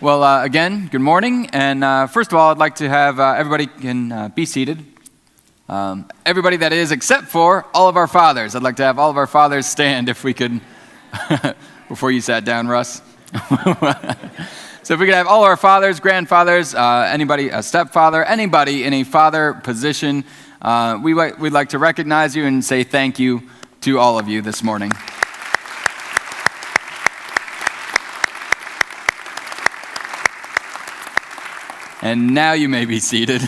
Well, again, good morning. And first of all, I'd like to have everybody can be seated. Everybody that is, except for all of our fathers. I'd like to have all of our fathers stand if we could, before you sat down, Russ. So if we could have all our fathers, grandfathers, anybody, a stepfather, anybody in a father position, we'd like to recognize you and say thank you to all of you this morning. And now you may be seated.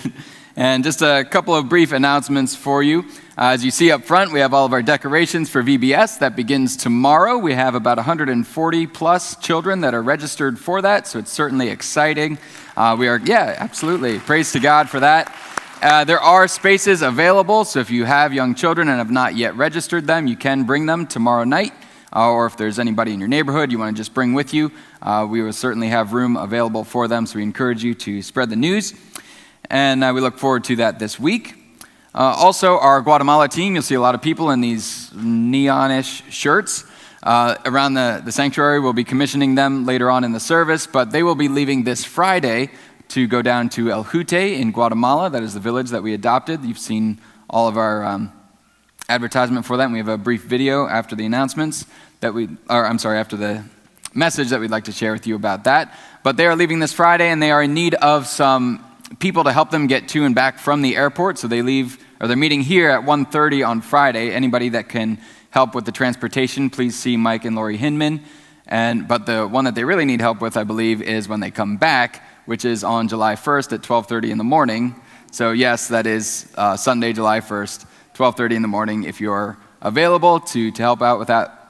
And just a couple of brief announcements for you. As you see up front, we have all of our decorations for VBS. That begins tomorrow. We have about 140 plus children that are registered for that, so it's certainly exciting. Absolutely. Praise to God for that. There are spaces available, so if you have young children and have not yet registered them, you can bring them tomorrow night. Or if there's anybody in your neighborhood you want to just bring with you, we will certainly have room available for them, so we encourage you to spread the news. And we look forward to that this week. Also, our Guatemala team, you'll see a lot of people in these neonish shirts around the sanctuary. We'll be commissioning them later on in the service, but they will be leaving this Friday to go down to El Jute in Guatemala. That is the village that we adopted. You've seen all of our advertisement for that. We have a brief video after the announcements after the message that we'd like to share with you about that. But they are leaving this Friday, and they are in need of some people to help them get to and back from the airport. So they're meeting here at 1:30 on Friday. Anybody that can help with the transportation, please see Mike and Lori Hinman. But the one that they really need help with, I believe, is when they come back, which is on July 1st at 12:30 in the morning. So yes, that is Sunday, July 1st, 12:30 in the morning. If you're available to help out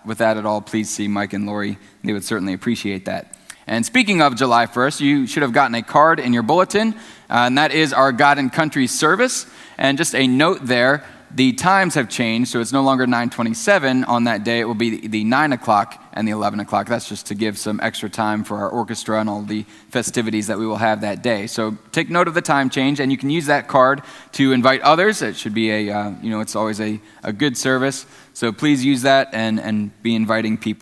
with that at all, please see Mike and Lori. They would certainly appreciate that. And speaking of July 1st, you should have gotten a card in your bulletin, and that is our God and Country service. And just a note there, the times have changed, so it's no longer 9:27 on that day. It will be the 9 o'clock and the 11 o'clock. That's just to give some extra time for our orchestra and all the festivities that we will have that day. So take note of the time change, and you can use that card to invite others. It should be it's always a good service. So please use that and be inviting people.